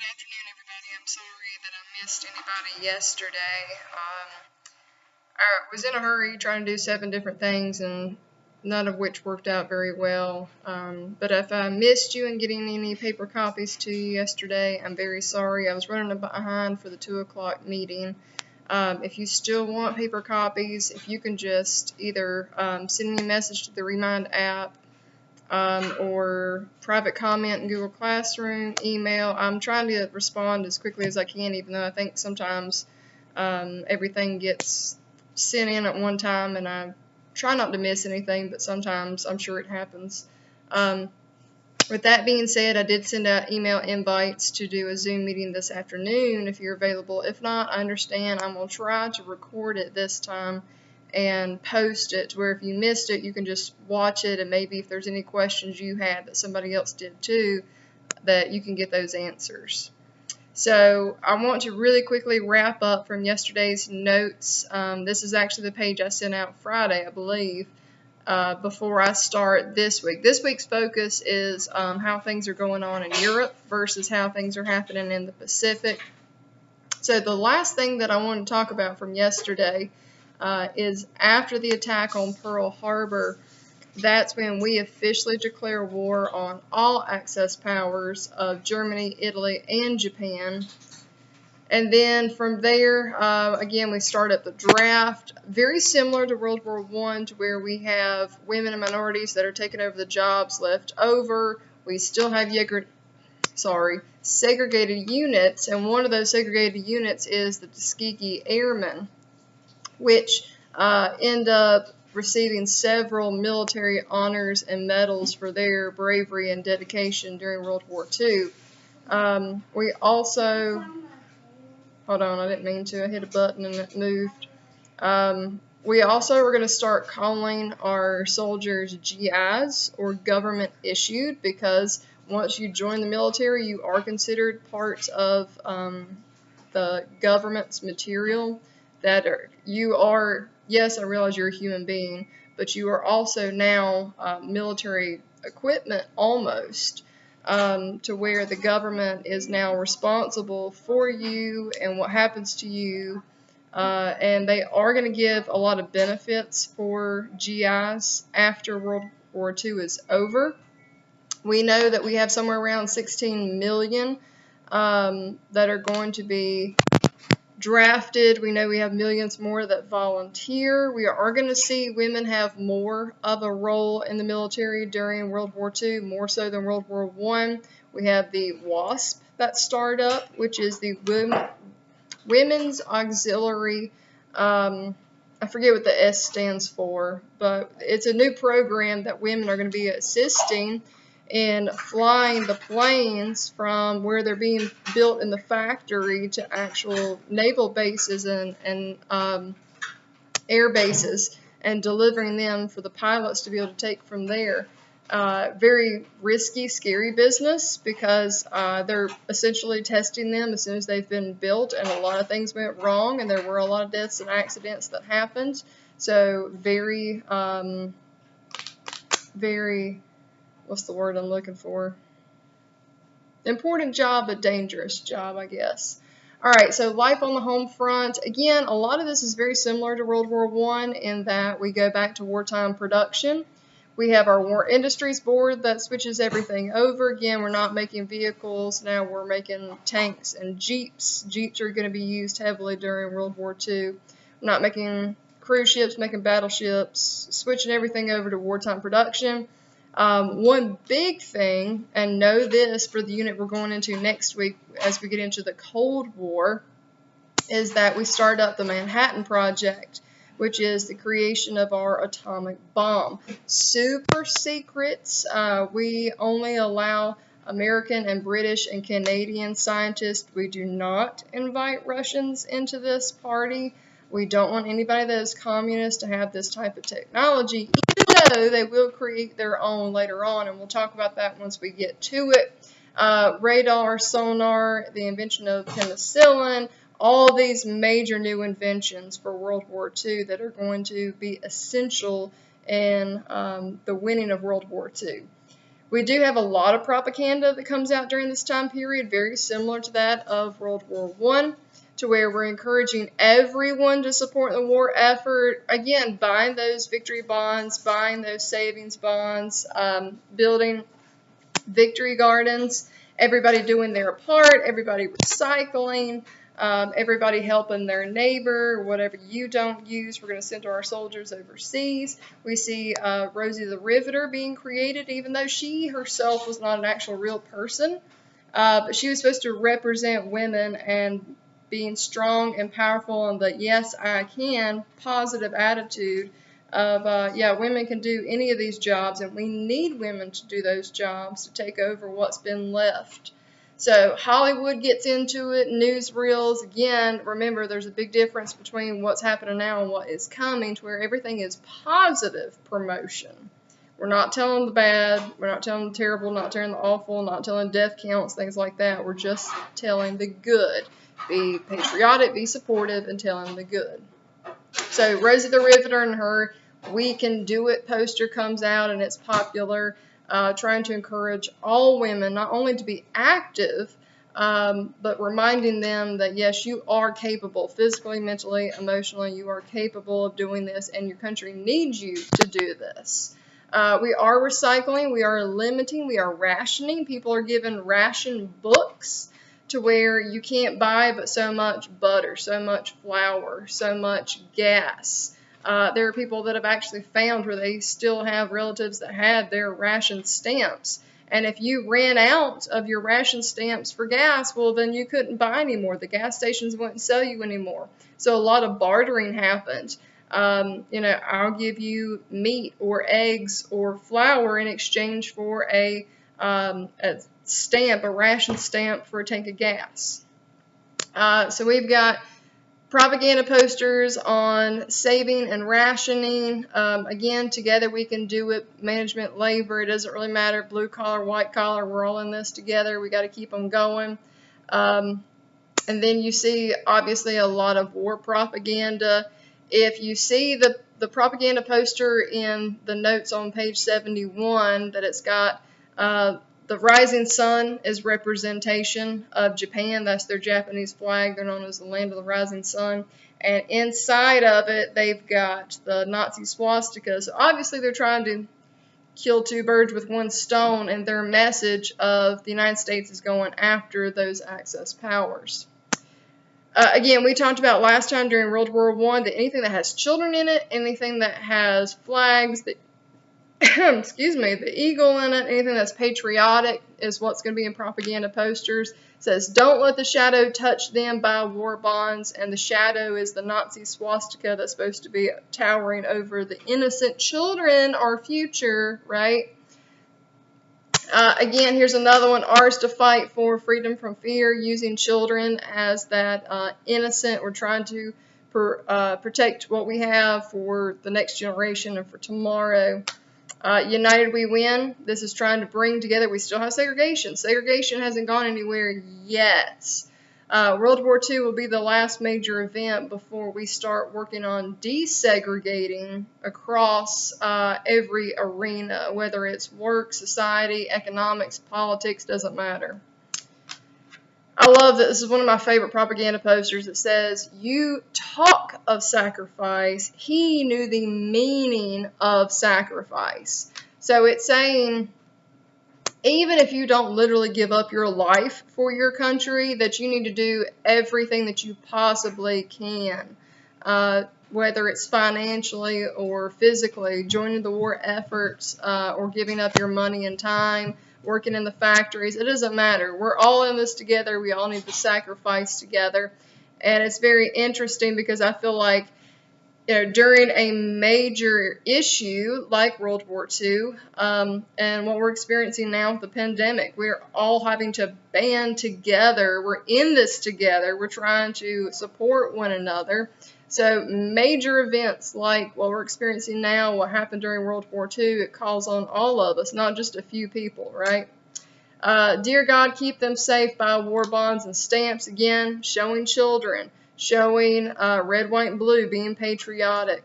afternoon, everybody. I'm sorry that I missed anybody yesterday. I was in a hurry trying to do 7 different things, and none of which worked out very well. But if I missed you and getting any paper copies to you yesterday, I'm very sorry. I was running behind for the 2 o'clock meeting. If you still want paper copies, if you can just either send me a message to the Remind app, or private comment in Google Classroom, email. I'm trying to respond as quickly as I can, even though I think sometimes everything gets sent in at one time, and I try not to miss anything, but sometimes I'm sure it happens. With that being said, I did send out email invites to do a Zoom meeting this afternoon if you're available. If not, I understand. I'm going to try to record it this time and post it to where if you missed it, you can just watch it, and maybe if there's any questions you had that somebody else did too, that you can get those answers. So I want to really quickly wrap up from yesterday's notes. This is actually the page I sent out Friday, I believe, before I start this week. This week's focus is how things are going on in Europe versus how things are happening in the Pacific. So the last thing that I want to talk about from yesterday is after the attack on Pearl Harbor. That's when we officially declare war on all Axis powers of Germany, Italy, and Japan. And then from there, again, we start at the draft, very similar to World War I, to where we have women and minorities that are taking over the jobs left over. We still have segregated units, and one of those segregated units is the Tuskegee Airmen, which end up receiving several military honors and medals for their bravery and dedication during World War II. We also, hold on, I didn't mean to, I hit a button and it moved. We also are going to start calling our soldiers GIs, or government issued, because once you join the military, you are considered part of the government's material. Yes, I realize you're a human being, but you are also now military equipment almost, to where the government is now responsible for you and what happens to you, and they are going to give a lot of benefits for GIs after World War II is over. We know that we have somewhere around 16 million that are going to be drafted. We know we have millions more that volunteer. We are going to see women have more of a role in the military during World War II, more so than World War I. We have the WASP that started up, which is the Women's Auxiliary, I forget what the S stands for, but it's a new program that women are going to be assisting in flying the planes from where they're being built in the factory to actual naval bases and air bases, and delivering them for the pilots to be able to take from there. Very risky, scary business, because they're essentially testing them as soon as they've been built, and a lot of things went wrong, and there were a lot of deaths and accidents that happened. So very, what's the word I'm looking for? Important job, but dangerous job, I guess. All right, so life on the home front. Again, a lot of this is very similar to World War I in that we go back to wartime production. We have our War Industries Board that switches everything over. Again, we're not making vehicles. Now we're making tanks and Jeeps. Jeeps are going to be used heavily during World War II. We're not making cruise ships, making battleships, switching everything over to wartime production. One big thing, and know this for the unit we're going into next week as we get into the Cold War, is that we start up the Manhattan Project, which is the creation of our atomic bomb. Super secrets. We only allow American and British and Canadian scientists. We do not invite Russians into this party. We don't want anybody that is communist to have this type of technology, even though they will create their own later on, and we'll talk about that once we get to it. Radar, sonar, the invention of penicillin, all these major new inventions for World War II that are going to be essential in the winning of World War II. We do have a lot of propaganda that comes out during this time period, very similar to that of World War I, to where we're encouraging everyone to support the war effort. Again, buying those victory bonds, buying those savings bonds, building victory gardens, everybody doing their part, everybody recycling, everybody helping their neighbor. Whatever you don't use, we're going to send to our soldiers overseas. We see Rosie the Riveter being created, even though she herself was not an actual real person. But she was supposed to represent women and being strong and powerful, and the yes, I can positive attitude of, yeah, women can do any of these jobs, and we need women to do those jobs to take over what's been left. So Hollywood gets into it, newsreels. Again, remember, there's a big difference between what's happening now and what is coming, to where everything is positive promotion. We're not telling the bad, we're not telling the terrible, not telling the awful, not telling death counts, things like that. We're just telling the good. Be patriotic, be supportive, and telling the good. So Rosie the Riveter and her "We Can Do It" poster comes out, and it's popular, trying to encourage all women not only to be active, but reminding them that yes, you are capable, physically, mentally, emotionally, you are capable of doing this, and your country needs you to do this. We are recycling, we are limiting, we are rationing. People are given ration books to where you can't buy but so much butter, so much flour, so much gas. There are people that have actually found where they still have relatives that had their ration stamps. And if you ran out of your ration stamps for gas, well, then you couldn't buy anymore. The gas stations wouldn't sell you anymore. So a lot of bartering happened. I'll give you meat or eggs or flour in exchange for a stamp, a ration stamp for a tank of gas. So we've got propaganda posters on saving and rationing. Again, together we can do it. Management, labor, it doesn't really matter. Blue collar, white collar, we're all in this together. We got to keep them going. And then you see, obviously, a lot of war propaganda. If you see the propaganda poster in the notes on page 71, that it's got the rising sun is representation of Japan. That's their Japanese flag. They're known as the land of the rising sun. And inside of it, they've got the Nazi swastika. So obviously they're trying to kill two birds with one stone, and their message of the United States is going after those Axis powers. Again, we talked about last time during World War I that anything that has children in it, anything that has flags, that excuse me, the eagle in it, anything that's patriotic is what's going to be in propaganda posters. It says, don't let the shadow touch them, buy war bonds, and the shadow is the Nazi swastika that's supposed to be towering over the innocent children, our future, right? Again, here's another one, ours to fight for, freedom from fear, using children as that innocent. We're trying to protect what we have for the next generation and for tomorrow. United we win. This is trying to bring together. We still have segregation. Segregation hasn't gone anywhere yet. World War II will be the last major event before we start working on desegregating across every arena, whether it's work, society, economics, politics, doesn't matter. I love that. This is one of my favorite propaganda posters. It says, you talk of sacrifice. He knew the meaning of sacrifice. So it's saying, even if you don't literally give up your life for your country, that you need to do everything that you possibly can, whether it's financially or physically, joining the war efforts or giving up your money and time, working in the factories. It doesn't matter. We're all in this together. We all need to sacrifice together. And it's very interesting because I feel like, during a major issue like World War II and what we're experiencing now with the pandemic, we're all having to band together. We're in this together. We're trying to support one another. So major events like what we're experiencing now, what happened during World War II, it calls on all of us, not just a few people, right? Dear God, keep them safe by war bonds and stamps. Again, showing children, showing red, white, and blue, being patriotic.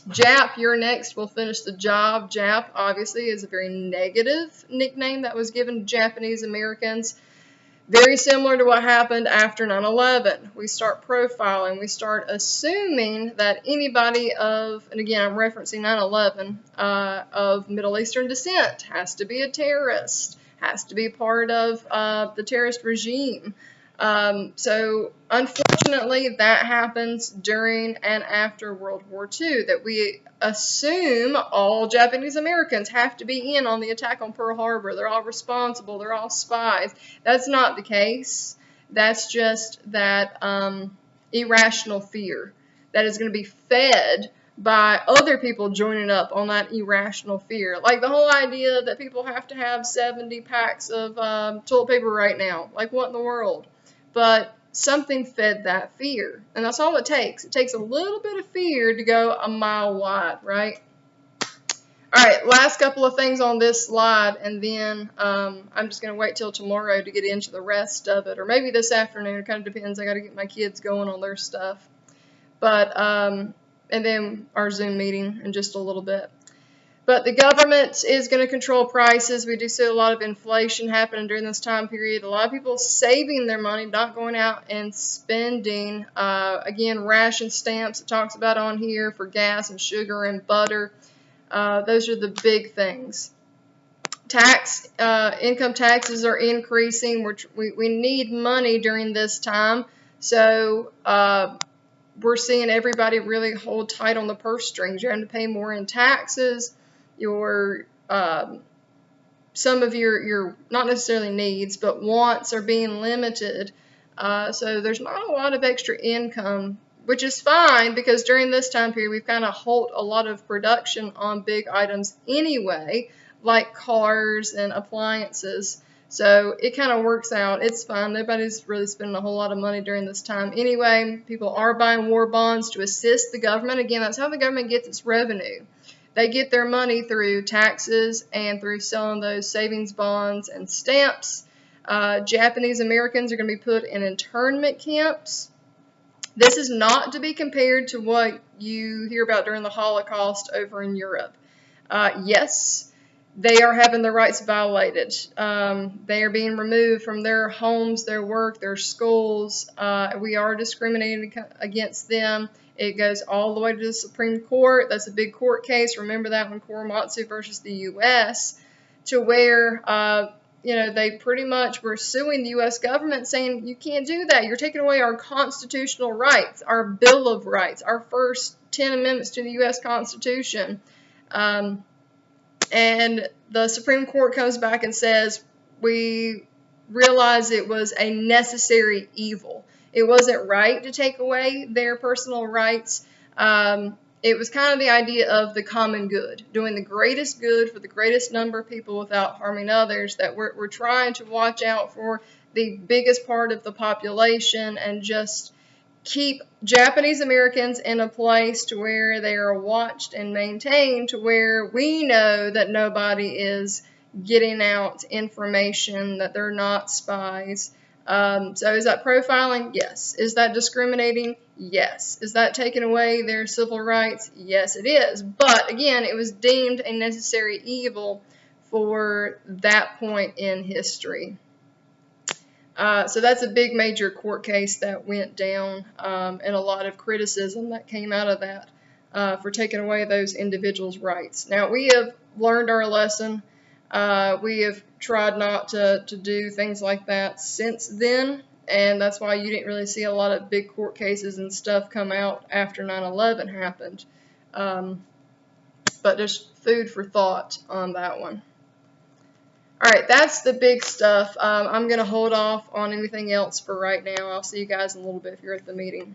Jap, you're next. We'll finish the job. Jap, obviously, is a very negative nickname that was given to Japanese Americans. Very similar to what happened after 9/11. We start profiling. We start assuming that anybody of, and again, I'm referencing 9/11, of Middle Eastern descent has to be a terrorist, has to be part of the terrorist regime. So unfortunately, that happens during and after World War II, that we assume all Japanese Americans have to be in on the attack on Pearl Harbor. They're all responsible. They're all spies. That's not the case. That's just that irrational fear that is going to be fed by other people joining up on that irrational fear. Like the whole idea that people have to have 70 packs of toilet paper right now. Like, what in the world? But something fed that fear. And that's all it takes. It takes a little bit of fear to go a mile wide, right? All right, last couple of things on this slide, and then I'm just going to wait till tomorrow to get into the rest of it, or maybe this afternoon. It kind of depends. I got to get my kids going on their stuff. But, and then our Zoom meeting in just a little bit. But the government is going to control prices. We do see a lot of inflation happening during this time period. A lot of people saving their money, not going out and spending. Again, ration stamps it talks about on here for gas and sugar and butter. Those are the big things. Income taxes are increasing. We need money during this time. So we're seeing everybody really hold tight on the purse strings. You're having to pay more in taxes. Some of your not necessarily needs, but wants are being limited. So there's not a lot of extra income, which is fine because during this time period we've kind of halt a lot of production on big items anyway, like cars and appliances. So it kind of works out. It's fine. Nobody's really spending a whole lot of money during this time anyway. People are buying war bonds to assist the government. Again, that's how the government gets its revenue. They get their money through taxes and through selling those savings bonds and stamps. Japanese Americans are going to be put in internment camps. This is not to be compared to what you hear about during the Holocaust over in Europe. Yes, they are having their rights violated. They are being removed from their homes, their work, their schools. We are discriminating against them. It goes all the way to the Supreme Court. That's a big court case. Remember that one, Korematsu versus the U.S., to where they pretty much were suing the U.S. government saying, you can't do that. You're taking away our constitutional rights, our Bill of Rights, our first 10 amendments to the U.S. Constitution. And the Supreme Court comes back and says, we realize it was a necessary evil. It wasn't right to take away their personal rights. It was kind of the idea of the common good, doing the greatest good for the greatest number of people without harming others, that we're trying to watch out for the biggest part of the population and just keep Japanese Americans in a place to where they are watched and maintained, to where we know that nobody is getting out information, that they're not spies. So is that profiling? Yes. Is that discriminating? Yes. Is that taking away their civil rights? Yes, it is. But again, it was deemed a necessary evil for that point in history. So that's a big major court case that went down, and a lot of criticism that came out of that for taking away those individuals' rights. Now, we have learned our lesson. We have tried not to do things like that since then, and that's why you didn't really see a lot of big court cases and stuff come out after 9/11 happened. But just food for thought on that one. All right, that's the big stuff. I'm going to hold off on anything else for right now. I'll see you guys in a little bit if you're at the meeting.